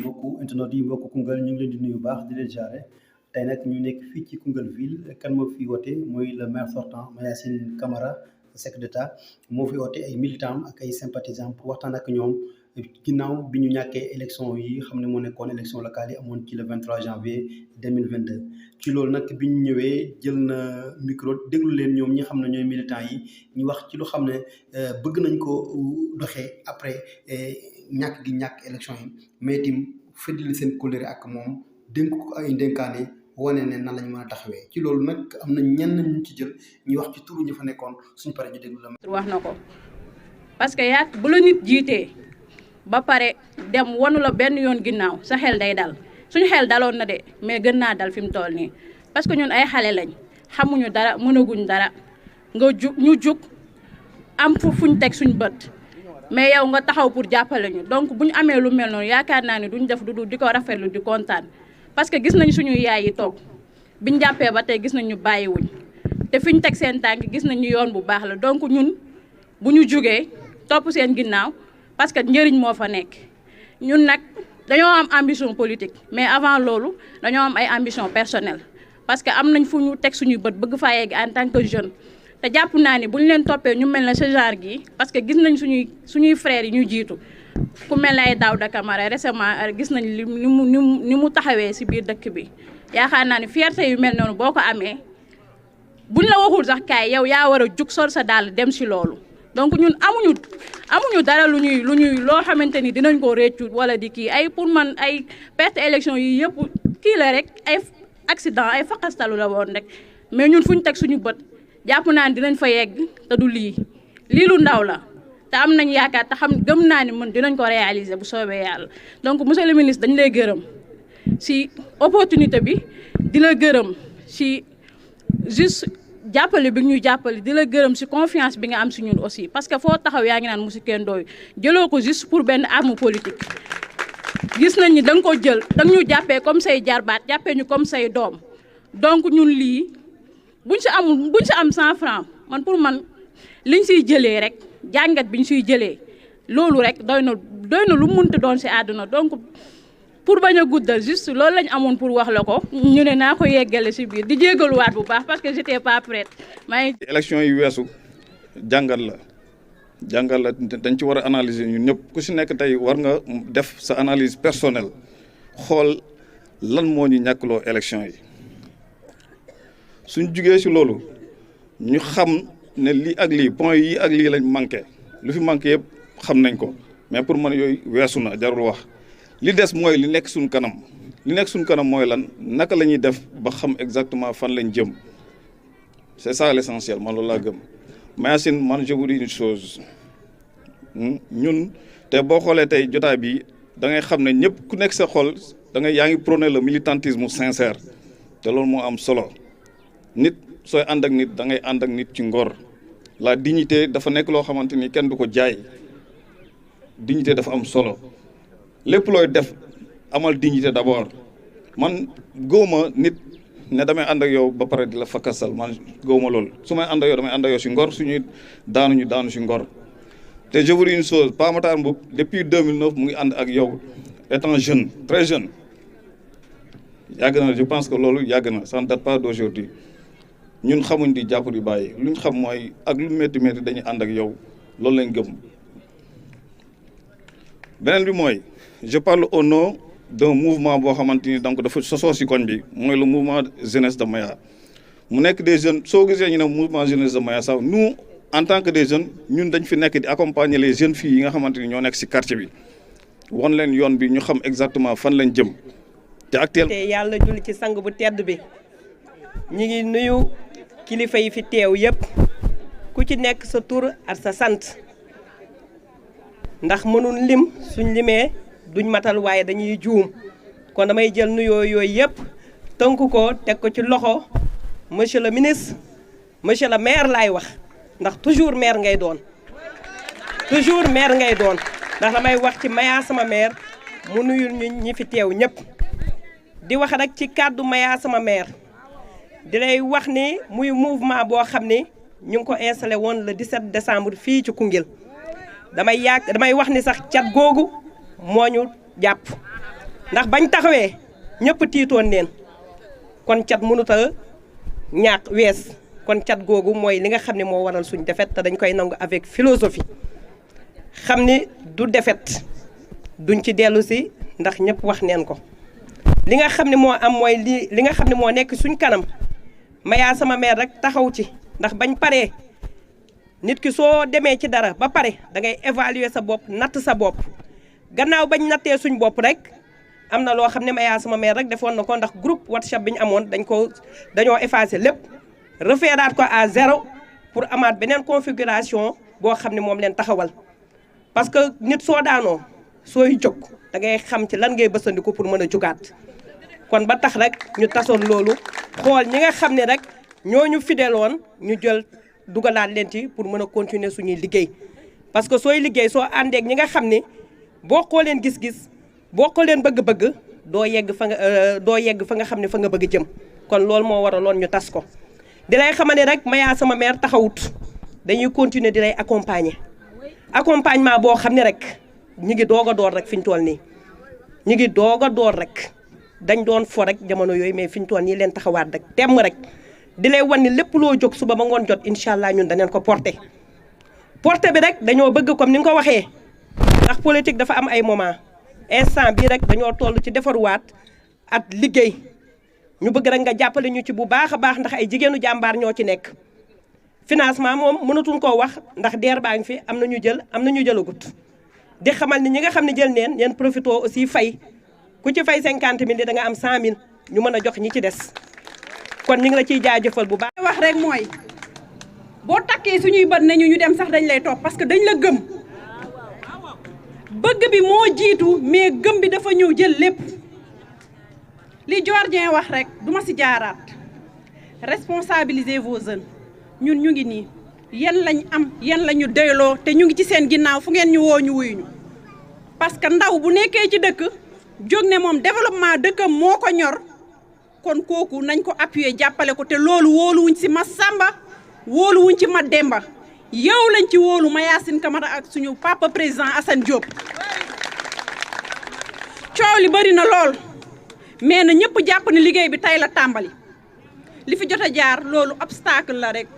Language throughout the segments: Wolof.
mbokku internet yi mbokku Koungheul ñu ngi leen di nuyu baax di leen jaare tey nag ñu nekk fii ci Koungheul ville kan moo fi woote mooy le maire sortant Mayacine Camara chef d'État moo fi woote ay militants ak ay sympathisants pour waxtaan ak ñoom ginnaaw bi ñu ñàkkee élection yi xam ne moo nekkoon élection locale yi amoon ci le 23 janvier 2022 ci loolu nag bi ñu ñëwee jël na micro déglu leen ñoom ñi xam ne ñooy militants yi ñu wax ci lu xam ne bëgg nañ ko doxee après ñàkk gi ñàkk élection yi mais itam fëddali seen kóllëre ak moom dénk ko ay dénkaane wane ne nan lañ mën a taxawee ci loolu nag am na ñenn ñu ci jël ñu wax ci turu ñu fa nekkoon suñu paree ñu déglu la. wax na ko parce que yaa bu la nit jiitee ba pare dem wanu la benn yoon ginnaaw sa xel day dal suñu xel daloon na de mais gën naa dal fi mu toll nii parce que ñun ay xale lañ xamuñu dara mënaguñ dara nga ñu jug am fuñ teg suñ bët. mais yow nga taxaw pour jàppale ñu donc bu ñu amee lu mel noonu yaakaar naa ne duñ def du di ko rafetlu di kontaan parce que gis nañ suñu yaay yi toog biñ jàppee ba tey gis nañ ñu bàyyiwuñ te fi ñu teg seen tànk gis nañ ñu yoon bu baax la donc ñun bu ñu jugee topp seen ginnaaw parce que njëriñ moo fa nekk ñun nag dañoo am ambition politique mais avant loolu dañoo am ay ambition personnelle parce que am nañ fu ñu teg suñuy bët bëgg faa yegg en tant que jeune. te jàpp naa ni bu ñu leen toppee ñu mel ne ce genre gi parce que gis nañ suñuy frères yi ñu jiitu ku mel ne ay Daouda Camara récemment gis nañ ni mu taxawee ci biir dëkk bi yaakaar naa ni fierté yu mel noonu boo ko amee buñ la waxul sax kaay yow yaa war a jug sol sa dàll dem ci loolu donc ñun amuñu dara lu ñuy loo xamante ni dinañ ko réccu wala di kii ay pour man ay perte élection yi yëpp kii la rek ay accident ay faqastalu la woon rek mais ñun fu ñu teg suñu bët jàpp naa ni dinañ fa yegg te du lii lu ndaw la te am nañ yaakaar te xam gëm naa ni mën dinañ ko réaliser bu soobee yàlla donc monsieur le ministre dañ lay gërëm ci opportunité bi di la gërëm ci juste jàppale bi ñuy jàppale di la gërëm ci confiance bi nga am ci ñun aussi parce que foo taxaw yaa ngi naan Monsieur Ken Ndoye jëloo ko juste pour benn arme politique gis nañ ni da nga ko jël da nga ñu jàppee comme say jarbaat jàppee ñu comme say doom donc ñun lii buñ si am 100 francs man pour man liñ siy jëlee rek jàngat biñ siy jëlee loolu rek doy na lu mënta doon si àdduna donc pour bañ a guddal juste loolu lañ amoon pour wax la ko ñu ne naa ko yeggale si biir di jégaluwaat bu baax parce que j'étais pas prête élection yi weesu jàngat la dañ ci war a analyser ñun ñëpp ku si nekk tey war nga def sa analyse personnelle xool lan moo ñu ñàkkloo élection yi. suñ jugee si loolu ñu xam ne lii ak lii point yi ak lii lañ manqué lu fi manqué yëpp xam nañ ko mais pour man yooyu weesu na jarul wax li des mooy li nekk suñ kanam mooy lan naka la ñuy def ba xam exactement fan lañ jëm c'est ça l'essentiel man loolu laa gëm. Mayacine man je vous dis une chose ñun te boo xoolee tey jotaay bi da ngay xam ne ñëpp ku nekk sa xol yaa ngi prôner le militantisme sincère te loolu moo am solo. nit sooy ànd ak nit da ngay ànd ak nit ci ngor la dignité dafa nekk loo xamante ni kenn du ko jaay dignité dafa am solo lépp looy def amal dignité d'abord man góoma nit ne damay ànd ak yow ba pare di la fakkasal man góoma loolu su may ànd ak yow damay ànd ak yow ci ngor suñuy daanu ci ngor te je vous dis une chose Pa Matar Mboup depuis 2009 mu ngi ànd ak yow étant jeune très jeune yàgg na je pense que loolu yàgg na ça ne date pas d'aujourd'hui ñun xamuñ di jàpp di bàyyi luñ xam mooy ak lu métti dañuy ànd ak yow loolu lañ gëm. beneen bi mooy je parle au nom d'un mouvement boo xamante ni donc dafa sosoo si koñ bi mooy le mouvement jeunesse de Maya mu nekk des jeunes soo gisee ñu ne mouvement jeunesse de Maya sax nous en tant que des jeunes ñun dañ fi nekk di accompagner les jeunes filles yi nga xamante ni ñoo nekk si quartier bi won leen yoon bi ñu xam exactement fan lañ jëm. te yàlla julli ci sang bu tedd bi ñi ngi nuyu kilifa yi fi teew yépp ku ci nekk sa tur ak sa sant ndax mënul lim suñ limee duñ matal waaye dañuy juum kon damay jël nuyoo yooyu yépp tënk ko teg ko ci loxo monsieur le ministre monsieur le maire laay wax ndax toujours maire ngay doon ndax damay wax ci Maya sama maire mu nuyul ñu ñi fi teew ñépp di wax rek ci kàddu Maya sama maire di lay wax ni muy mouvement boo xam ni ñu ngi ko installé woon le 17 décembre fii ci Koungheul damay wax ni sax cat googu moo ñu jàpp ndax bañ taxawee ñëpp tiitoon neen kon cat mënut a ñàkk wees kon cat googu mooy li nga xam ne moo waral suñ défaite te dañ koy nangu avec philosophie xam ni du défaite duñ ci dellu si ndax ñëpp wax neen ko li nga xam ne moo am mooy li nga xam ne moo nekk suñ kanam Maya Sama Mère rek taxaw ci ndax bañ paree nit ki soo demee ci dara ba pare da ngay évaluer sa bopp natt sa bopp gannaaw bañ nattee suñ bopp rek am na loo xam ne Maya Sama Mère rek defoon na ko ndax groupe WhatsApp bi ñu amoon dañoo effacer lépp reféeraat ko à 0 pour amaat beneen configuration boo xam ne moom leen taxawal parce que nit soo daanoo sooy jóg da ngay xam ci lan ngay bësandiku pour mën a jugaat kon ba tax rek ñu tasoon loolu xool ñi nga xam ne rek ñooñu fidèle woon ñu jël dugalaat leen ci pour mën a continuer suñuy liggéey parce que sooy liggéey soo àndeek ñi nga xam ne bokkoo leen gis-gis bokkoo leen bëgg-bëgg doo yegg fa nga xam ne fa nga bëgg jëm kon loolu moo waraloon ñu tas ko di lay xamal ne rek Maya Sama Mère taxawut dañuy continuer di lay accompagnement boo xam ne rek ñi ngi doog a door rek fi ñu toll nii ñi ngi doog a door rek dañ doon fo rek jamono yooyu mais fi ñu toll nii leen taxawaat rek temm rek di lay wan ni lépp loo jóg suba ba ngoon jot incha allah ñun daneen ko porté bi rek dañoo bëgg comme ni nga ko waxee ndax politique dafa am ay moment instant bii rek dañoo toll ci defaruwaat at liggéey ñu bëgg rek nga jàppale ñu ci bu baax a baax ndax ay jigéenu jàmbaar ñoo ci nekk financement moom mënatuñ koo wax ndax DER baa ngi fi am na ñu jël am na ñu jëlagut di xamal ni ñi nga xam ne jël neen ñeen profité aussi fay ku ci fay 50 000 da nga am 100 000 ñu mën a jox ñi ci des kon ñu ngi la ciy jaajëfal bu baax. wax rek mooy boo takkee suñuy bët nañu ñu dem sax dañ lay topp parce que dañ la gëm bëgg bi moo jiitu mais gëm bi dafa ñëw jël lépp li Georgien wax rek duma ci jaaraat responsabilisez vos jeunes ñun ñu ngi nii yéen lañ am yéen la ñu doyloo te ñu ngi ci seen ginnaaw fu ngeen ñu woo ñu wuyuñu parce que ndaw bu nekkee ci dëkk jóg ne moom développement dëkkam moo ko ñor kon kooku nañ ko appuyer jàppale ko te loolu wóoluwuñ ci ma Samba wóoluwuñ ci ma Demba yow lañ ci wóolu Mayacine Camara ak suñu papa président Assane Diop coow li bari na lool mais na ñëpp jàpp ne liggéey bi tey la tàmbali li fi jot a jaar loolu obstacle la rek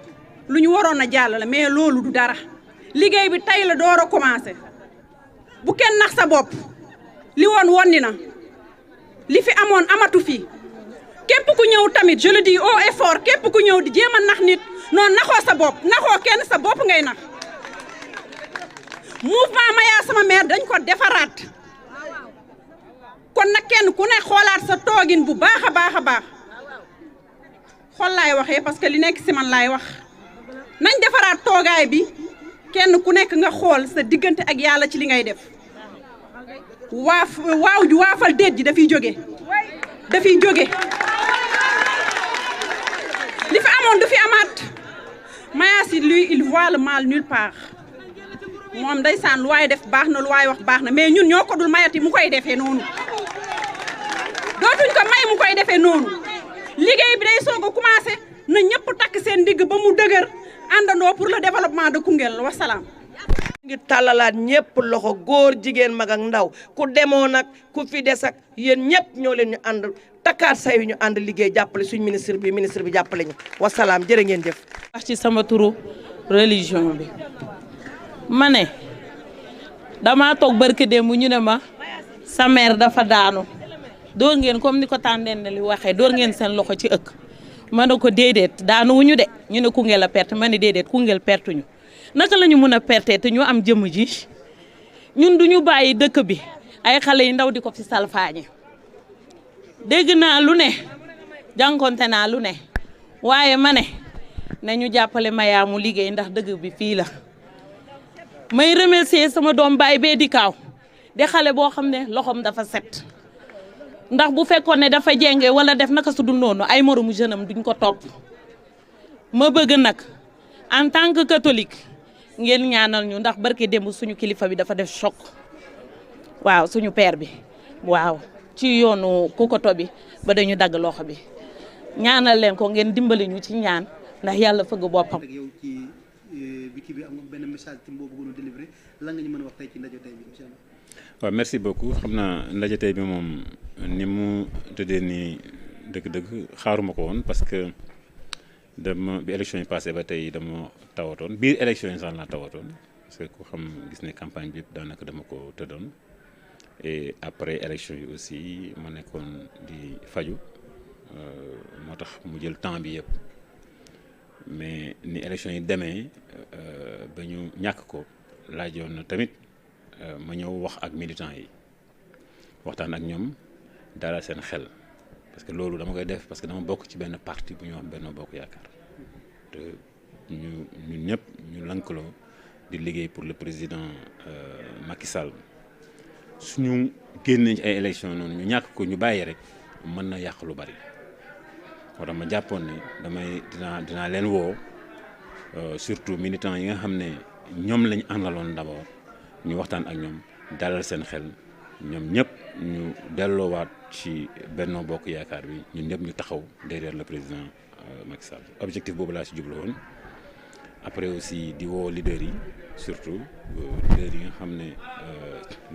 lu ñu waroon a jàll la mais loolu du dara liggéey bi tey la door a commencé bu kenn nax sa bopp li woon wonni na li fi amoon amatu fi képp ku ñëw tamit je le dis haut et fort képp ku ñëw di jéem a nax nit noonu naxoo sa bopp naxoo kenn sa bopp ngay nax mouvement Maya Sama Mère dañ ko defaraat kon nag kenn ku ne xoolaat sa toogin bu baax a baax a baax xool laay waxee parce que li nekk si man laay wax nañ defaraat toogaay bi kenn ku nekk nga xool sa diggante ak yàlla ci li ngay def waaw ju waafal déet ji dafiy jóge li fi amoon du fi amaat Mayacine lui il voit le mal nulle part moom ndeysaan lu waay def baax na lu waay wax baax na mais ñun ñoo ko dul mayati mu koy defee noonu dootuñ ko may mu koy defee noonu liggéey bi day soog a commencé na ñëpp takk seen digg ba mu dëgër àndandoo pour le développement de Koungheul wasalaam. ngi tàllalaat ñëpp loxo góor jigéen mag ak ndaw ku demoon ak ku fi des ak yéen ñëpp ñoo leen ñu ànd takkaat say ñu ànd liggéey jàppale suñ ministre bi jàppale ñu wasalaam jërë ngeen jëf. wax ci sama turu religion bi ma ne dama toog barke démb ñu ne ma sa mère dafa daanu door ngeen comme ni ko tàndeen li waxee door ngeen seen loxo ci ëkk ma ne ko déedéet daanu wuñu de ñu ne Koungheul a perte ma ne déedéet Koungheul pertuñu naka la ñu mën a perte te ñu am jëmm ji ñun du ñu bàyyi dëkk bi ay xale yu ndaw di ko fi salfaañe dégg naa lu ne jànkonte naa lu ne waaye ma ne nañu jàppale Maya mu liggéey ndax dëgg bi fii la may remercier sama doom baay bee di kaaw de xale boo xam ne loxoom dafa set ndax bu fekkoon ne dafa jenge wala def naka su dul noonu ay moromu jeune am duñ ko topp ma bëgg nag en tant que catholique ngeen ñaanal ñu ndax barke démb suñu kilifa bi dafa def choc waaw suñu père bi waaw ci yoonu Kokoto bi ba dañu dagg loxo bi ñaanal leen ko ngeen dimbali ñu ci ñaan ndax yàlla fëgg boppam. yow ci wiki bi am benn message ci boo bëggoon a délivrer lan nga ñu mën a wax tey ci ndaje tey bi incha allah. waaw merci beaucoup xam naa ndaje tey bi moom ni mu tëddee nii dëgg-dëgg xaaruma ko woon parce que bi élection yi passé ba tey dama tawatoon biir élection yi sax laa tawatoon parce que ku xam gis ne campagne bi yëpp daanaka dama ko tëddoon et après élection yi aussi ma nekkoon di faju moo tax mu jël temps bi yëpp mais ni élection yi demee ba ñu ñàkk ko laajoon na tamit ma ñëw wax ak militants yi waxtaan ak ñoom dalal seen xel parce que loolu dama koy def parce que dama bokk ci benn parti bu ñu wax Benno Bokk Yaakaar te ñun ñëpp ñu lëkkaloo di liggéey pour le président Macky Sall suñu génnee ci ay élections noonu ñu ñàkk ko ñu bàyyi rek mën na yàq lu bari moo tax ma jàppoon ne dinaa leen woo surtout militants yi nga xam ne ñoom lañ àndaloon d'abord ñu waxtaan ak ñoom dalal seen xel ñoom ñëpp ñu delloowaat ci Benno Bokk Yaakaar bi ñun ñëpp ñu taxaw derrière le président Macky Sall objectif boobu laa ci jublu woon après aussi di woo leaders yi surtout leaders yi nga xam ne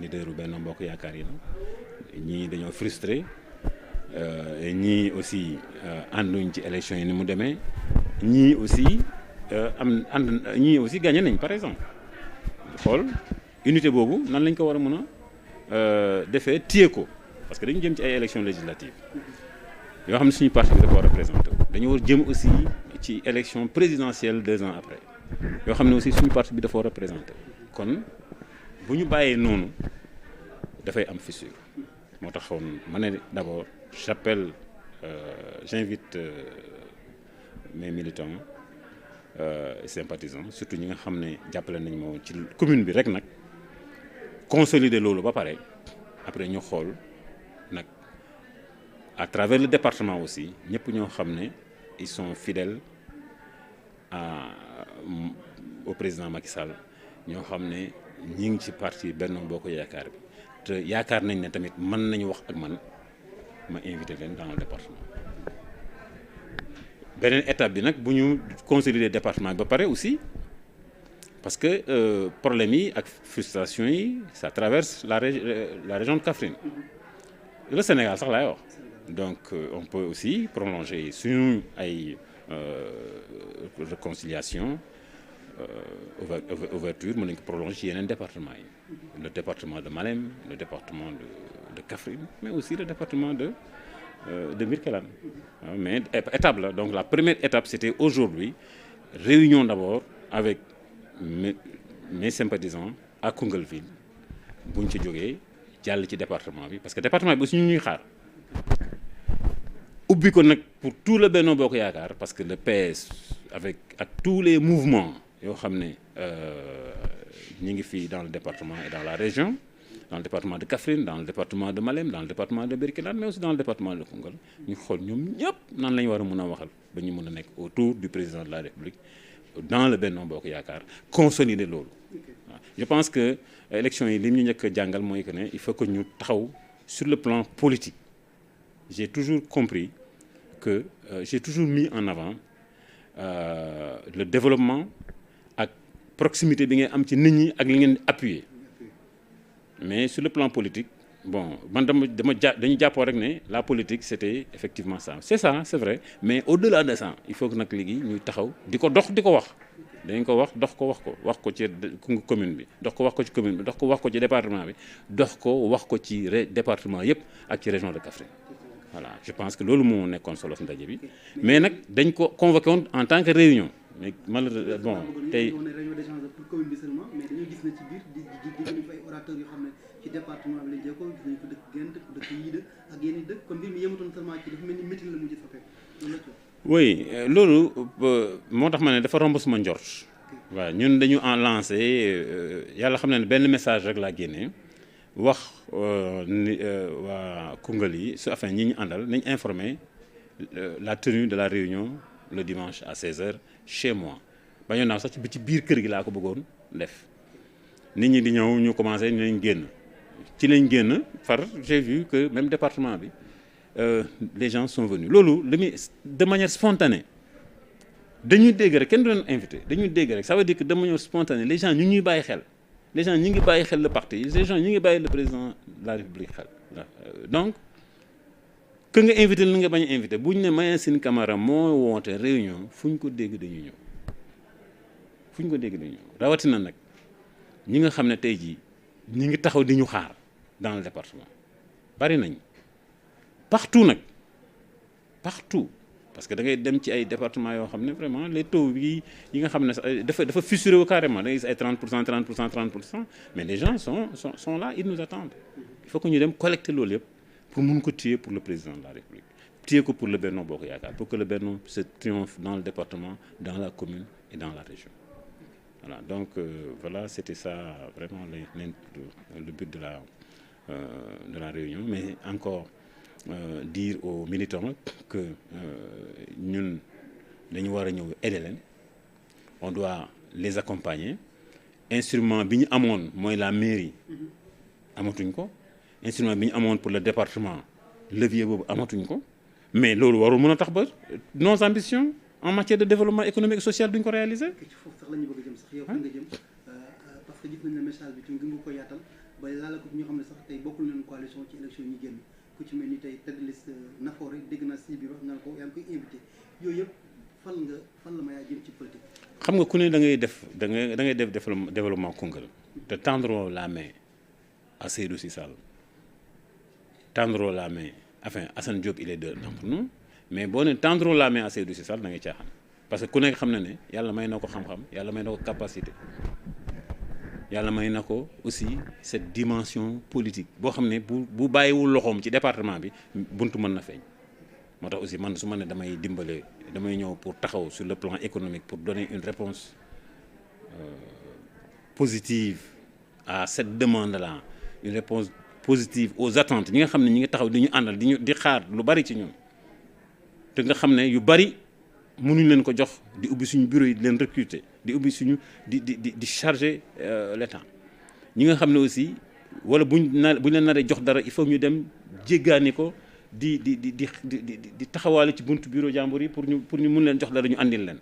leaderu Benno Bokk Yaakaar yi la ñii dañoo frustré ñii aussi ànduñ ci élection yi ni mu demee ñii aussi ñii aussi gagné nañ par exemple xool unité boobu nan lañ ko war a mën a defee téye ko parce que dañu jëm ci ay élections législatives yoo xam ne suñu parti bi dafa war a représenté dañu war jëm aussi ci élection présidentielle 2 ans après yoo xam ne aussi suñu parti bi dafa war a représenté kon bu ñu bàyyee noonu dafay am fissure moo taxoon ma ne d'abord j'invite mes militants et sympathisants surtout ñi nga xam ne jàppale nañ moo ci commune bi rek nag consolider loolu ba pare après ñu xool nag à travers le département aussi ñëpp ñoo xam ne ils sont fidèles au président Macky Sall ñoo xam ne ñi ngi ci parti Benno Bokk Yaakaar bi te yaakaar nañ ne tamit mën nañu wax ak man ma invité leen dans le département beneen étape bi nag bu ñu consolider département bi ba pare aussi parce que problème yi ak frustration yi ça traverse la région de Kaffrine le Sénégal sax laay wax donc on peut aussi prolonger suñu ay réconciliation ouverture mën nañ ko prolonger ci yeneen département yi le département de Malem le département de Kaffrine mais aussi le département de Birkelane mais étape la donc la première étape c'était aujourd'hui réunion d'abord avec mes sympathisants à Koungheul-Ville buñ ci jógee jàll ci département bi parce que département bi aussi ñu ñuy xaar ubbi ko nag pour tout le Benno Bokk Yaakaar parce que le PS ak tous les mouvements yoo xam ne ñi ngi fii dans le département et dans la région dans le département de Kaffrine dans le département de Malem dans le département de Birkelane mais aussi dans le département de Koungheul ñu xool ñoom ñëpp nan la ñu war a mën a waxal ba ñu mën a nekk autour du président de la République dans le Benno Bokk Yaakaar consolider loolu waaw je pense que élection yi li ñu njëkk a jàngal mooy que ne il faut que ñu taxaw sur le plan politique j'ai toujours compris que j'ai toujours mis en avant le développement ak proximité bi ngay am ci nit ñi ak li ngeen appuyer mais sur le plan politique bon man dañu jàppoo rek ne la politique c'était effectivement ça c'est vrai mais au-delà de ça il faut que nag léegi ñuy taxaw di ko dox di ko wax dañ ko wax dox ko wax ko ci commune bi dox ko wax ko ci commune bi dox ko wax ko ci département bi dox ko wax ko ci département yëpp ak ci région de Kaffrine voilà je pense que loolu moo nekkoon solo si ndaje bi mais nag dañ ko convoqué woon en tant que réunion mais malheureusement bon tey réunion d'échange pour commune bi seulement mais dañu gis ne ci biir di ay orateurs yoo xam ne ci département bi lañ jëkko gis nañ ko dëkk Gént dëkk Yiida ak yeneen dëkk kon mbir mi yematoon seulement ci dafa mel ni métti la mujj soppeeku loolu la oui loolu moo tax ma ne dafa romb suma njort waaw ñun dañu en lancé yàlla xam ne benn message rek laa génnee wax ni waa Koungheul yi su afin ñi ñu àndal nañ informer la tenue de la réunion le dimanche à 16h chez moi bañoon naa sax ci biir kër gi laa ko bëggoon def nit ñi di ñëw ñu commencé ñu lañ génn ci lañ génn far j'ai vu que même département bi les gens sont venus loolu de manière spontanée dañuy dégg rek kenn du leen invité dañuy dégg rek ça veut dire que de manière spontanée les gens ñu ñuy bàyyi xel les gens ñi ngi bàyyi xel le parti les gens ñi ngi bàyyi le président de la République xel donc que nga invité li nga bañ a invité bu ñu ne Mayacine Camara moo woote réunion fu ñu ko dégg dañuy ñëw fu ñu ko dégg dañuy ñëw rawatina nag ñi nga xam ne tey jii ñi ngi taxaw di ñu xaar dans le département bari nañ partout nag partout parce que da ngay dem ci ay départements yoo xam ne vraiment les taux yi nga xam ne dafa fissuré wu carrément da ngay gis ay 30% mais les gens sont là ils nous attendent il faut que ñu dem collecter loolu yëpp pour mun ko téye pour le président de la République téye ko pour le Benno Bokk Yaakaar pour que le Benno se triomphe dans le département dans la commune et dans la région voilà donc voilà c'était ça vraiment le but de la réunion mais encore dire aux militants que ñun dañu war a ñëw aider leen on doit les accompagner instrument bi ñu amoon mooy la mairie amatuñ ko instrument bi ñu amoon pour le département levier boobu amatuñ ko mais loolu warul mën a tax ba nos ambitions en matière de développement économique et social duñ ko réaliser. foofu sax la ñu bëgg a jëm sax yow fan nga jëm parce que gis nañ ne message bi tamit gën nga ko yaatal ba laala ko ñoo xam ne sax tey bokkul nañu coalition ci élection yi génn ku ci mel ni tey tête de liste Nafoore dégg naa si biir wax nga ko yaa ngi koy invité yooyu yëpp fan la Maya jëm ci politique. xam nga ku ne da ngay def développement Koungheul te tendre la main à Seydou Sy Sall tendre la main enfin Assane Diop il est d'entre nous mais boo ne tendre la main à Seydou Sy Sall da ngay caaxaan parce que ku nekk xam na ne yàlla may na ko xam-xam yàlla may na ko capacité yàlla may na ko aussi cette dimension politique boo xam ne bu bàyyiwul loxoom ci département bi buntu mën na feeñ moo tax aussi man su ma ne damay dimbale damay ñëw pour taxaw sur le plan économique pour donner une réponse positive à cette demande-là une réponse positive aux attentes ñi nga xam ne ñi ngi taxaw di ñu àndal di xaar lu bari ci ñun te nga xam ne yu bari mënuñ leen ko jox di ubbi suñu bureau yi di leen recruter di ubbi suñu di charger l'État ñi nga xam ne aussi wala buñ leen naree jox dara il faut ñu dem jéggaani ko di taxawaale ci buntu bureau jàmbur yi pour ñu mun leen jox dara ñu andil leen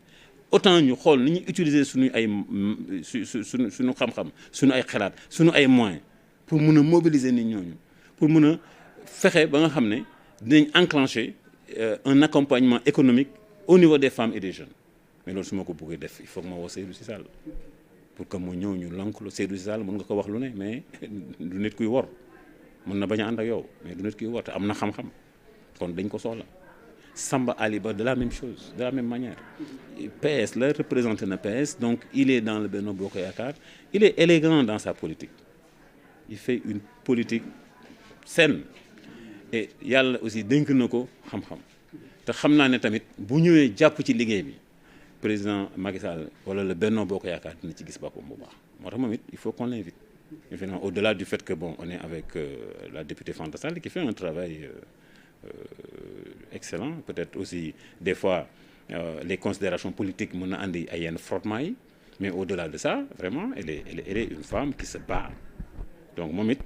autant ñu xool ni ñuy utiliser suñu ay suñu xam-xam suñu ay xalaat suñu ay moyens pour mun a mobiliser nit ñooñu pour mun a fexe ba nga xam ne dinañ enclencher un accompagnement économique au niveau des femmes et des jeunes mais loolu su ma ko bëggee def il faut que ma woo Seydou Sy Sall pour que mu ñëw ñu lëkkaloo Seydou Sy Sall mën nga ko wax lu ne mais du nit kuy wor mën na bañ a ànd ak yow mais du nit kuy wor te am na xam-xam kon dañ ko soxla Samba Ali Ba de la même chose de la même manière PS la représenté na PS donc il est dans le Benno Bokk Yaakaar il est élégant dans sa politique il fait une politique saine et yàlla aussi dénk na ko xam-xam te xam naa ne tamit bu ñëwee jàpp ci liggéey bi président Macky Sall wala le Benno Bokk Yaakaar dina ci gis boppam bu baax moo tax moom it il faut qu'on l'invite évidemment au-delà du fait que bon on est avec la députée Fanta Sall qui fait un travail excellent peut-être aussi des fois les considérations politiques mën na andi ay yenn frottement yi mais au-delà de ça vraiment elle est une femme qui se bat donc moom it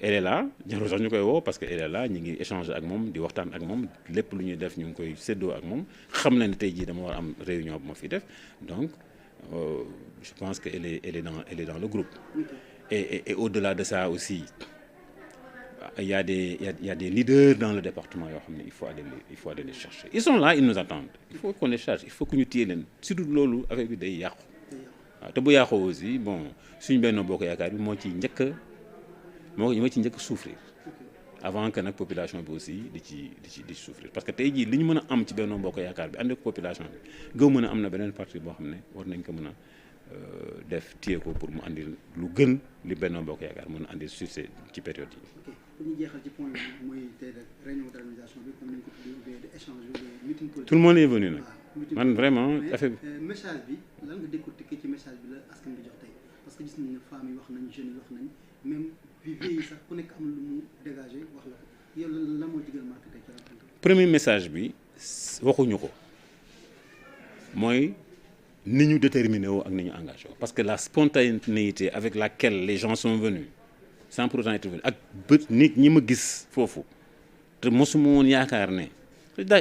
elle est là jarul sax ñu koy woo parce que elle est là ñu ngi échanger ak moom di waxtaan ak moom lépp lu ñuy def ñu ngi koy séddoo ak moom xam na ne tey jii dama war am réunion bu ma fi def donc je pense que elle est dans le groupe et au-delà de ça aussi il y a des leaders dans le département yoo xam ne il faut aller les chercher ils sont là ils nous attendent il faut qu'on les cherche il faut que ñu téye leen surtout loolu affaire bi day yàqu waaw te bu yàqoo aussi bon suñu Benno Bokk Yaakaar bi moo ci njëkk a souffrir avant que nag population bi aussi di ci souffrir parce que tey jii li ñu mën a am ci Benno Bokk Yaakaar bi ànd ak population bi gëw mën a am na beneen parti boo xam ne war nañ ko mën a def téye ko pour mu andil lu gën li Benno Bokk Yaakaar mën a andil succès ci période yi. ok pour ñu jeexal ci point bi mooy tey rek réunion d'organisation bi comme nañ ko tuddee de échange meeting politique. tout le monde est venu nag. man vraiment affaire bi. message bi lan nga décortiquer ci message bi la askan bi jox tey parce que gis nañ ne femmes yi wax nañ jeunes yi wax nañ même viviers yi sax ku nekk am lu mu dégagé wax la ko yow lan moo ci gën a marqué tey ci rencontre bi. premier message bi waxuñu ko mooy ni ñu déterminé woo ak ni ñu engagé woo parce que la spontanéité avec laquelle les gens sont venus sans pour autant être venus ak bët nit ñi ma gis foofu te mosuma woon yaakaar ne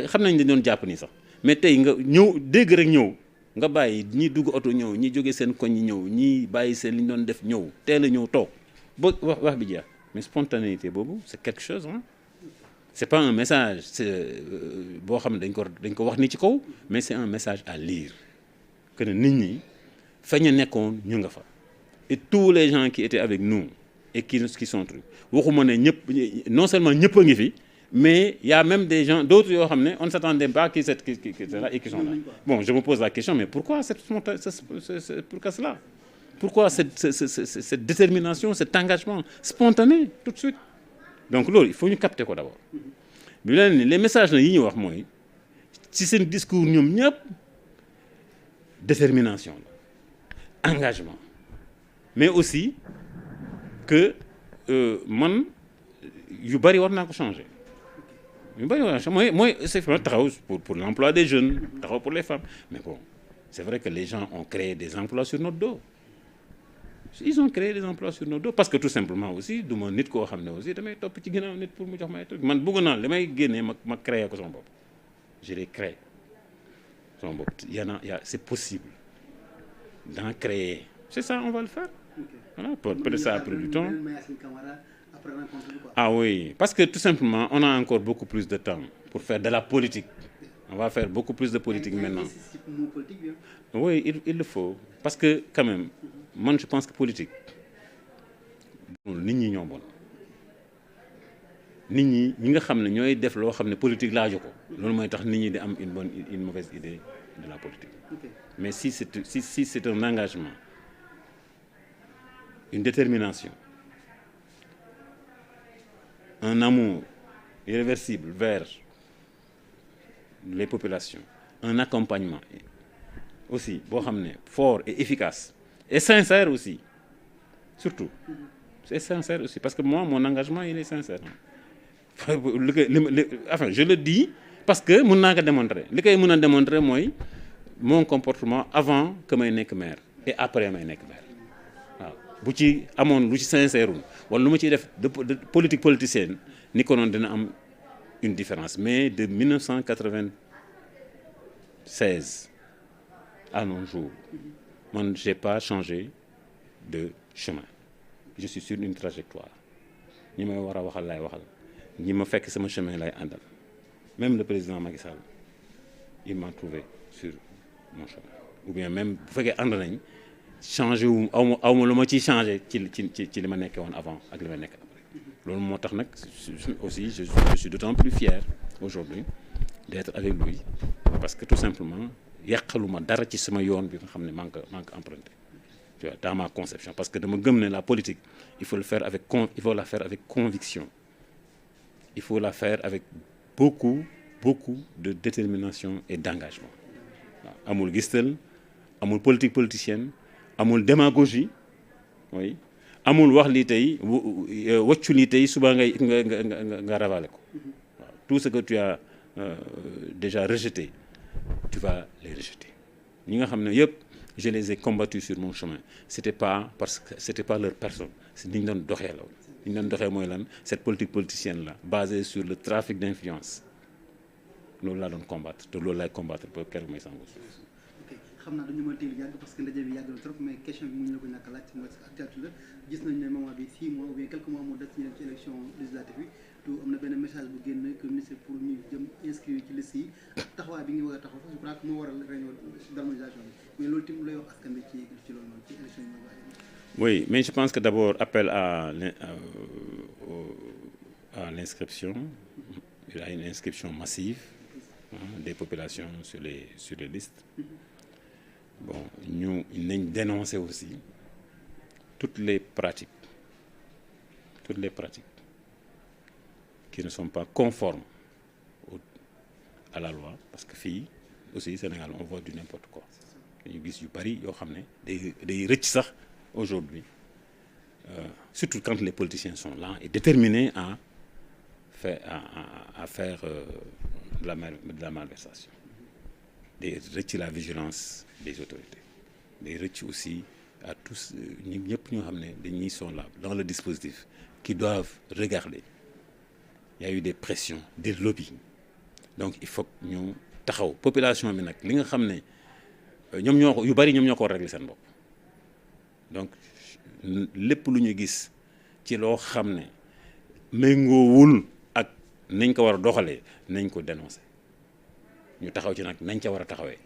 xam nañ dañ doon jàpp nii sax mais tey nga ñëw dégg rek ñëw nga bàyyi ñi dugg oto ñëw ñi jóge seen koñ ñi ñëw ñi bàyyi seen li ñu doon def ñëw teel a ñëw toog ba wax bi jeex mais spontanéité boobu c'est quelque chose hein. C'est pas un message boo xam ne dañ ko wax ni ci kaw mais c'est un message à lire que ne nit ñi fa ñu nekkoon ñu nga fa et tous les gens qui étaient avec nous et qui sont trucs waxuma ne ñëpp non seulement ñëpp a ngi fi mais il y a même des gens d'autres yoo xam ne on ne s'attendait pas qui sont là et qui sont là. Bon, je me pose la question, mais pourquoi pourquoi cela? Pourquoi cette détermination, cet engagement spontané tout de suite? Donc loolu il faut ñu capter ko d'abord. bi leen ni les messages la yi ñu wax mooy ci seen discours ñoom ñëpp détermination la engagement mais aussi que man yu bari war naa ko changer yu bari war naa changer mooy c'est vraiment taxaw pour l'emploi des jeunes taxaw pour les femmes mais bon c'est vrai que les gens ont créé des emplois sur notre dos. Ils ont créé des emplois sur nos dos parce que tout simplement aussi du ma nit koo xam ne aussi damay topp ci ginnaaw nit pour mu jox may truc man bëgg naa li may génnee ma créé ko sama bopp je l'ai créé sama bopp c'est possible d'en créer c'est ça on va le faire voilà peut-être ça a pris du temps. Ah oui parce que tout simplement on a encore beaucoup plus de temps pour faire de la politique on va faire beaucoup plus de politique maintenant. Oui il le faut parce que quand même man je pense que politique nit ñi ñoo bon nit ñi nga xam ne ñooy def loo xam ne politique laaju ko loolu mooy tax nit ñi di am une mauvaise idée de la politique. Mais si c'est un engagement une détermination un amour irréversible vers les populations un accompagnement aussi boo xam ne fort et efficace et sincère aussi surtout c'est sincère aussi parce que moi mon engagement il est sincère enfin je le dis parce que mën naa ko démontrer li koy mën a démontrer mooy mon comportement avant que may nekk maire et après may nekk maire waaw bu ci amoon lu ci sincère wala lu ma ciy def de politique politicienne ni ko noonu dina am une différence mais de 1996 à nos jours man j'ai pas changé de chemin je suis sur une trajectoire ñi may war a waxal laay waxal ñi ma fekk sama chemin lay àndal même le président Macky Sall il m'a trouvé sur mon chemin ou bien même bu fekkee ànd nañ changé wu aw ma lu ma ciy changé ci li ma nekkee woon avant ak li ma nekk après loolu moo tax nag aussi je suis d'autant plus fier aujourd'hui d'être avec lui parce que tout simplement yàqaluma dara ci sama yoon bi nga xam ne maa ngi ko emprunté tu vois dans ma conception parce que dama gëm ne la politique il faut la faire avec conviction il faut la faire avec beaucoup de détermination et d'engagement waaw amul gistal amul politique politicienne amul démagogie oui amul wax lii tey waccu lii tey suba nga ravaler ko waaw tout ce que tu as déjà rejeté tu vas les rejeter ñi nga xam ne yëpp je les ai combattus sur mon chemin c'était pas parce que c'était pas leur personne c'est ni ñu doon doxee la ni ñu doon doxee mooy lan cette politique politicienne là basée sur le trafic d'influence loolu laa doon combattre te loolu laay combattre pour keroog may sangu. ok xam naa dañu mën a teel yàgg parce que ndaje bi yàgg na trop mais question bi mu ñu la ko ñàkk a laaj mooy actualité la gis nañu ne moment bi 6 mois ou bien quelques mois moo des ñu dem ci élection législative bi tout am na benn message bu génn que ministre pour ñu jëm inscrire ci liste yi taxawaay bi nga war a taxaw je crois que moo waral réunion d'harmonisation bi mais loolu tamit lay wax askan bi ci loolu noonu ci élection yi. Oui, mais je pense que d'abord appel à l'inscription il y a une inscription massive des populations sur les listes bon ñu nañ dénoncer aussi toutes les pratiques qui ne sont pas conformes à la loi parce que fii aussi Sénégal on voit du n'importe quoi ñu gis yu bari yoo xam ne day rëcc sax aujourd'hui surtout quand les politiciens sont là et déterminés à faire de la malversation day rëcc la vigilance des autorités day rëcc aussi à tous ñi ñëpp ñoo xam ne dañuy sont là dans le dispositif qui doivent regarder il y a eu des pressions des lobbies donc il faut que ñu taxaw population bi nag li nga xam ne ñoom ñoo ko yu bari ñoom ñoo ko war a régler seen bopp donc lépp lu ñu gis ci loo xam ne méngoowul ak nañ ko war a doxalee nañ ko dénoncer ñu taxaw ci nag nañ ca war a taxawee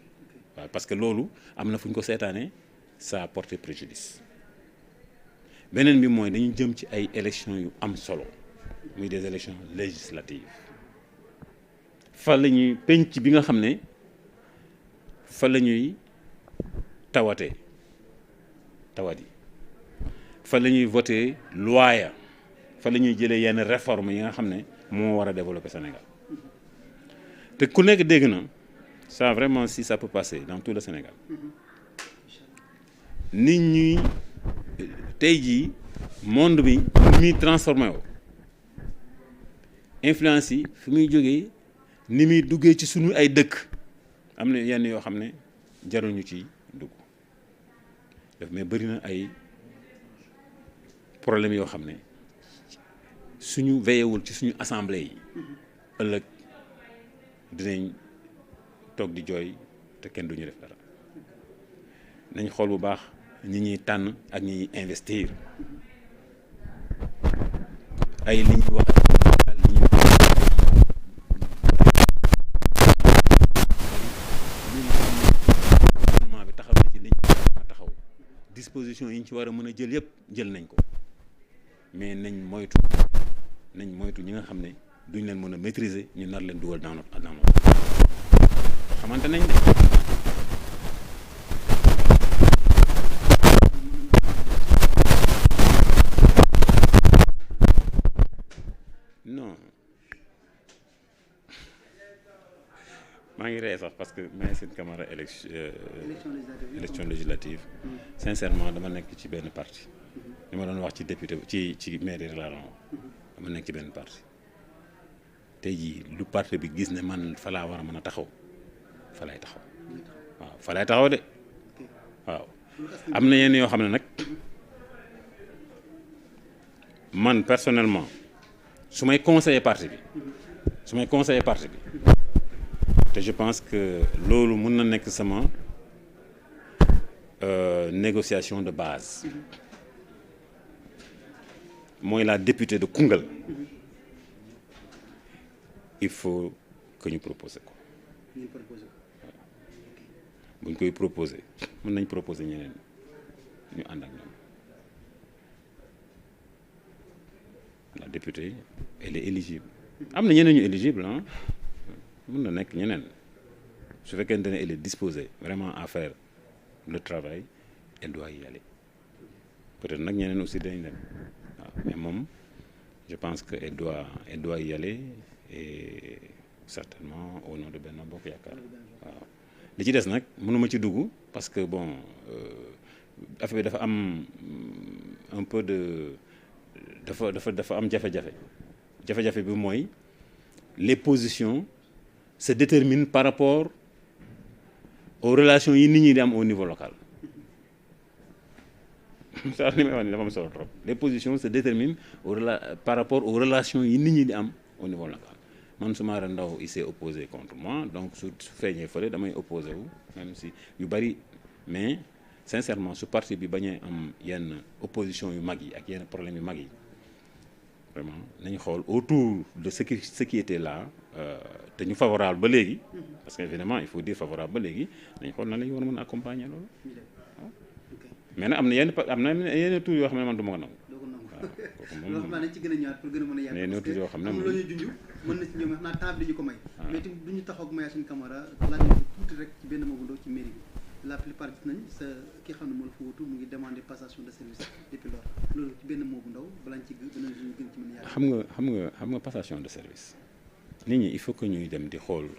waaw parce que loolu am na fu ñu ko seetaanee ça a porté préjudice beneen bi mooy dañu jëm ci ay élections yu am solo muy des élections législatives fa la ñuy penc bi nga xam ne fa la ñuy tawat yi fa la ñuy voté loi ya fa la ñuy jëlee yenn réformes yi nga xam ne moo war a développer Sénégal te ku nekk dégg na ça vraiment si ça peut passer dans tout le Sénégal nit ñuy tey jii monde bi ni muy transformé woo influence yi fi muy jógee ni muy duggee ci sunu ay dëkk am na yenn yoo xam ne jaruñu ci dugg daf mais bëri na ay problème yoo xam ne suñu veillewul ci suñu assemblée yi ëllëg dinañ toog di jooy te kenn duñu def dara nañ xool bu baax ñi ñuy tànn ak ñi ñuy investir ay li ñuy wax gouvernement bi taxaw na ci liñ taxaw disposition yi ñu ci war a mën a jël yëpp jël nañ ko mais nañ moytu ñi nga xam ne duñ leen mën a maîtriser ñu nar leen dugal dans notre xamante nañ de non maa ngi ree sax parce que Mayacine Camara élection législative sincèrement dama nekk ci benn parti li ma doon wax ci député ci mairie la dama nekk ci benn parti tey jii lu parti bi gis ne man fa laa war a mën a taxaw fa lay taxaw waaw fa lay taxaw de waaw am na yenn yoo xam ne nag man personnellement su may conseiller parti bi te je pense que loolu mën na nekk sama négociation de base mooy la députée de Koungheul il faut que ñu proposer ko bu ñu koy proposer mën nañ proposer ñeneen ñu ànd ak ñoom la députée elle est éligible am na ñeneen ñu éligible ah mën na nekk ñeneen su fekkente ne elle est disposée vraiment à faire le travail elle doit y aller peut-être nag ñeneen aussi dañ dem waaw mais moom je pense que elle doit y aller et certainement au nom de Benno Bokk Yaakaar waaw li ci des nag mënuma ci dugg parce que bon affaire bi dafa am un peu de dafa am jafe-jafe bi mooy les positions se déterminent par rapport aux relations yi nit ñi di am au niveau local ça li may wax ni dafa am solo trop les positions se déterminent par rapport aux relations yi nit ñi di am au niveau local man Soumaré Ndao il s'est opposé contre moi donc su feeñee fële damay opposé wu même si yu bari mais sincèrement su parti bi bañee am yenn opposition yu mag yi ak yenn problème yu mag yi vraiment nañu xool autour de ce qui était là te ñu favorable ba léegi parce que évidemment il faut dire favorable ba léegi nañu xool nan la ñu war a mën a accompagner loolu mais nag am na yenn tour yoo xam ne man du ma ko nangu. kooku moom loolu xam naa nañ ci gën a ñëwaat pour gën a mën a yàgg. yenn tour yoo xam ne moom am na ñu junj mën na ci ñoom xam naa temps bi dañu ko may. mais tamit du ñu taxaw ak Mayacine Camara laaj ko tuuti rek ci benn Mabou Ndao ci mairie bi la plupart gis nañ sa ki xam ne moo la fa wutu mu ngi demander passation de service depuis lors loolu ci benn Mabou Ndao balaa ñu ci gën ci mën a yàgg. xam nga passation de service nit ñi il faut que ñuy dem di xool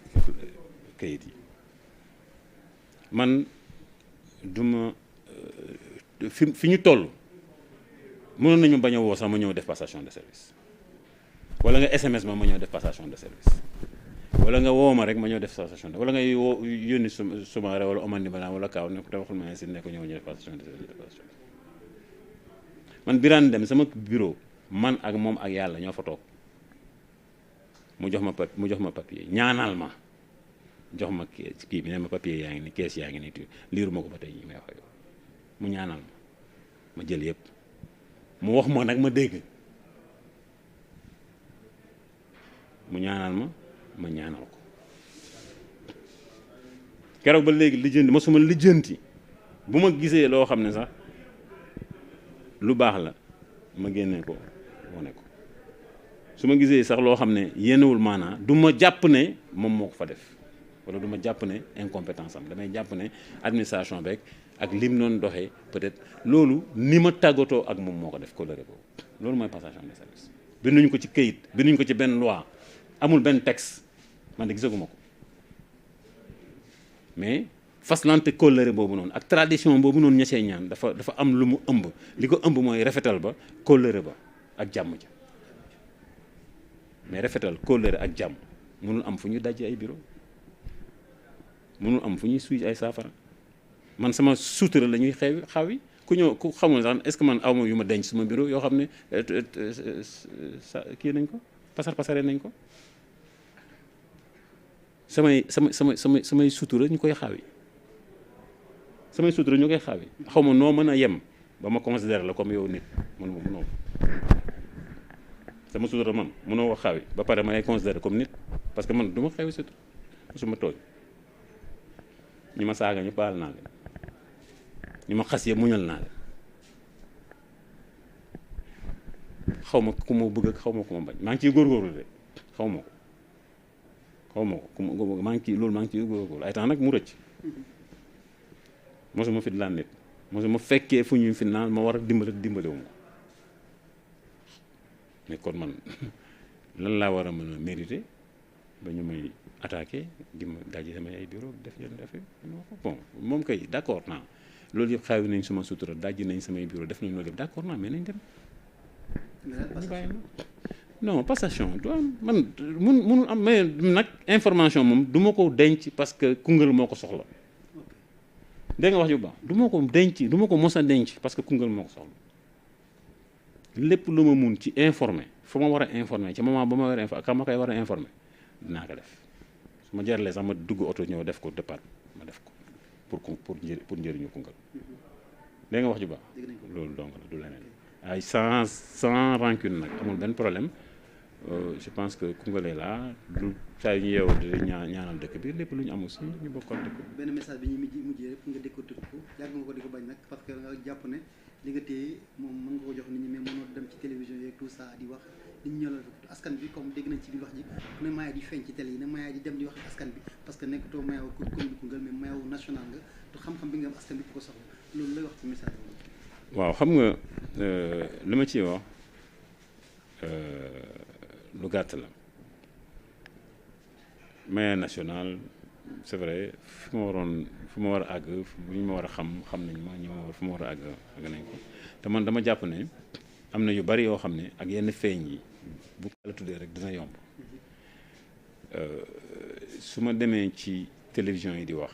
kayit yi man duma fi ñu toll mënoon nañu bañ a woo sax ma ñëw def passation de service wala nga SMS ma ñëw def passation de service wala nga woo ma rek ma ñëw def passation de wala nga yónni Soumaré wala Omar Ndimba wala Kaaw ne ko te waxul ma si ne ko ñëw ñu def passation de service man Birane Deme sama bureau man ak moom ak yàlla ñoo fa toog mu jox ma papier ñaanal ma jox ma kii bi ne ma papier yaa ngi ni kees yaa ngi ni tu liiru ma ko ba tey ñi may wax yow mu ñaanal ma jël yëpp mu wax ma nag ma dégg mu ñaanal ma ñaanal ko keroog ba léegi lijjanti ma suma lijjanti bu ma gisee loo xam ne sax lu baax la ma génne ko wane ko su ma gisee sax loo xam ne yéenewul maanaa du ma jàpp ne moom moo ko fa def wala du ma jàpp ne incompétence am damay jàpp ne administration beeg ak lim noonu doxee peut-être loolu ni ma tàggatoo ak moom moo ko def coloré boobu loolu mooy passation de service. binduñu ko ci këyit binduñu ko ci benn loi amul benn texte man de gisaguma ko mais faslante coloré boobu noonu ak tradition boobu noonu ña see ñaan dafa am lu mu ëmb li ko ëmb mooy rafetal ba coloré ba ak jàmm ja mais rafetal coloré ak jàmm mënul am fu ñu dajje ay bureau mënul am fu ñuy suy ay saafara man sama suutura la ñuy xaw yi ku ñëw ku xamul sax est-ce que man awma yu ma denc suma bureau yoo xam ne kii nañ ko pasare nañ ko samay suutura ñu koy xaw yi samay suutura ñu koy xaw yi xaw ma noo mën a yem ba ma considère la comme yow nit mënoo sama suutura man mënoo wax xaw yi ba pare ma lay considéré comme nit parce que man du ma xewi suutura suma tooñ ñi ma saaga ñu baal naa leen ñi ma xas yee muñal naa leen xaw ma ku ma bëgg ak xaw ma ku ma bañ maa ngi ciy góorgóorlu de xaw ma ko maa ngi ciy góorgóorlu ay temps nag mu rëcc mosuma fi laan nit mosuma fekkee fu ñuy fi naan ma war a dimbalewu ma mais kon man lan laa war a mën a mérité ba ñu may attaqué di ma daji sama ay bureau def yenn def bon moom kay d'accord naa loolu yëpp xaawi nañ suma sutura daji nañ samay bureau def nañ loolu yëpp d'accord naa mais nañ dem ñu bàyyi non passation du am man munul am mais nag information moom du ma ko denc parce que Koungheul moo ko soxla dégg nga wax ju baax du ma ko denc du ma ko mos a denc parce que Koungheul moo ko soxla lépp lu ma mun ci informer fu ma war a informer ci moment ba ma war a informer ka ma koy war a informer dinaa ko def su ma jaralee sax ma dugg oto ñëw def ko départ ma def ko pour njëriñu Koungheul dégg nga wax ju baax loolu donc la du leneen ay sans rancune nag amul benn problème je pense que Koungheul est là du saa yu ñu yeewoo di ñaanal dëkk bi lépp lu ñu am aussi ñu bokkal dëkk bi. benn message bi ñu mujjee rek nga décortiquer ko yàgg nga ko di ko bañ nag parce que nga jàpp ne li nga téye moom mën nga ko jox nit ñi mais mënoo dem ci télévision yeeg tout ça di wax nit ñi ñoo la askan bi comme dégg nañ ci biir wax ji ne Maya di feeñ ci télé yi ne Maya di dem di wax askan bi parce que nekkatoo Maya commune Koungheul mais Maya national nga te xam-xam bi nga am askan bi ko soxla loolu lay wax ci message bi. waaw xam nga li ma ciy wax lu gàtt la Maya national c'est vrai fu ma war a àgg bu ñu ma war a xam nañ ma fu ma war a àgg nañ ko te man dama jàpp ne am na yu bari yoo xam ne ak yenn feeñ yi bu ko la tuddee rek dina yomb su ma demee ci télévision yi di wax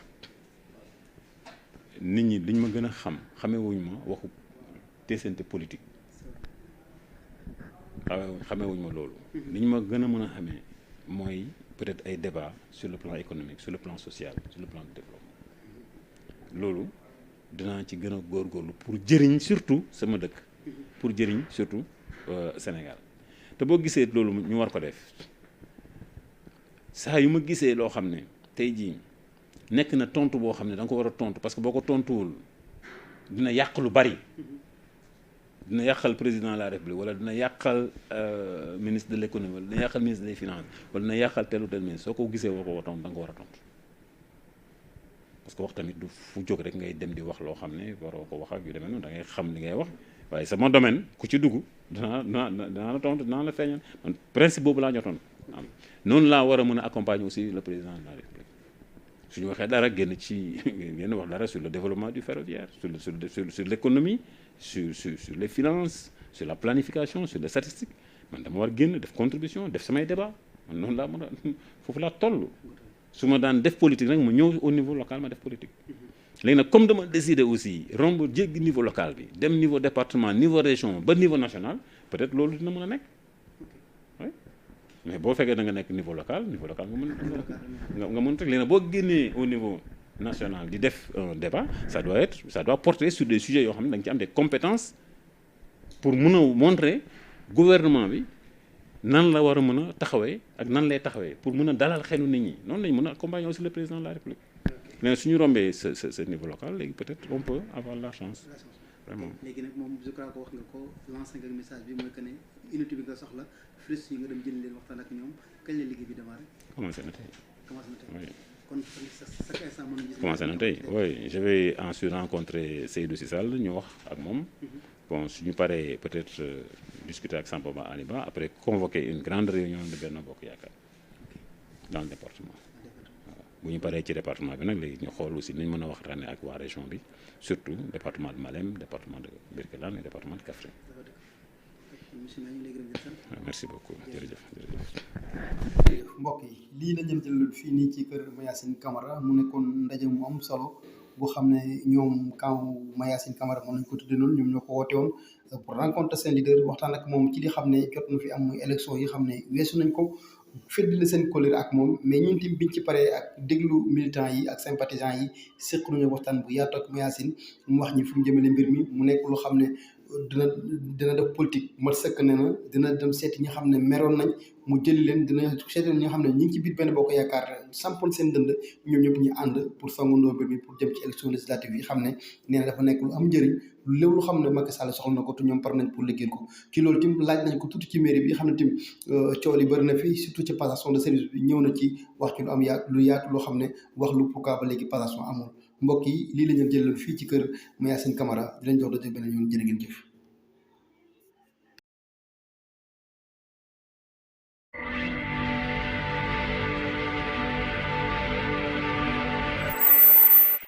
nit ñi liñ ma gën a xamee wuñ ma waxu teesante politique xamee wuñ ma loolu liñ ma gën a mën a xamee mooy peut-être ay débat sur le plan économique sur le plan social sur le plan de développement loolu dinaa ci gën a góorgóorlu pour jëriñ surtout sama dëkk pour jëriñ surtout Sénégal te boo gisee loolu ñu war ko def saa yu ma gisee loo xam ne tey jii nekk na tontu boo xam ne da nga ko war a tontu parce que boo ko tontuwul dina yàq lu bari dina yàqal président de la République wala dina yàqal ministre de l'économie wala dina yàqal ministre des finances wala dina yàqal tel ou tel ministre soo ko gisee woo ko tontu da nga ko war a tontu parce que wax tamit du fu jóg rek ngay dem di wax loo xam ne waroo ko wax ak yu demee noonu da ngay xam li ngay wax waaye sama domaine ku ci dugg dinaa la tontu dinaa la feeñal man principe boobu laa jotoon am noonu laa war a mën a accompagner aussi le président de la République suñu waxee dara génn wax dara sur le développement du ferroviaire sur l'économie sur les finances sur la planification sur les statistiques man dama war génn def contribution def samay débat man noonu laa mën a foofu laa toll su ma daan def politique nag ma ñëw au niveau local ma def politique léegi nag comme dama décider aussi romb jéggi niveau local bi dem niveau département niveau région ba niveau national peut-être loolu dina mën a nekk mais boo fekkee da nga nekk niveau local nga mën rek léegi boo génnee au niveau national di def un débat ça doit porter sur des sujets yoo xam ne da nga ci am des compétences pour mun a montrer gouvernement bi nan la war a mën a taxawee ak nan lay taxawee pour mën a dalal xelu nit ñi noonu lañ mën a accompagner aussi le président de la République mais suñu rombee ce niveau local léegi peut-être on peut avoir la chance vraiment. léegi nag moom je crois que wax nga ko lancé nga message bi mooy que ne unité bi nga soxla flux yi nga dem jël leen waxtaan ak ñoom kañ la liggéey bi démarré. commencé na tey. oui. kon chaque instant mën nañu gis. commencé na tey oui je vais ensuite rencontrer Seydou Sissal ñu wax ak moom. bon suñu paree peut-être discuter ak Sampaba Aliba après convoquer une grande réunion de Benno Bokk Yaakaar dans le département. bu ñu paree ci département bi nag léegi ñu xool aussi nañ mën a waxtaanee ak waa région bi surtout département de Malem département de Birkelane et département de Kaffrine. merci beaucoup jërëjëf. mbokk yi lii la ñu jël fii nii ci kër Mayacine Camara mu nekkoon ndaje mu am solo boo xam ne ñoom camp Mayacine Camara mën nañu ko tuddee noonu ñoom ñoo ko woote woon pour rencontrer seen leader waxtaan ak moom ci li xam ne jot na fi am muy élection yi xam ne weesu nañ ko. feddali seen colère ak moom mais ñun tamit biñ ci paree ak déglu militants yi ak sympathisants yi seq nañu waxtaan bu yaatu ak Mayacine mu wax ñi fu mu jëmale mbir mi mu nekk lu xam ne dina def politique mat sëkk ne na dina dem seeti ñi xam ne meroon nañ mu jëli leen dina seeti ñi nga xam ne ñi ngi ci biir Benno Bokk Yaakaar sampoon seen dënd ñoom ñëpp ñu ànd pour songandoo mbir mi pour jëm ci élection législative yi xam ne nee na dafa nekk lu am njëriñ lépp lu xam ne Macky Sall soxla na ko te ñoom par nañ pour liggéey ko ci loolu tim laaj nañ ko tuuti ci mairie bi xam ne tim coow li bëri na fi surtout ci passation de service bi ñëw na ci wax ci lu am lu yaatu loo xam ne wax lu pourquoi ba léegi passation amul mbokk yi lii la ñu jëloon fii ci kër Mayacine Camara di leen jox daje beneen yoon jërë ngeen jëf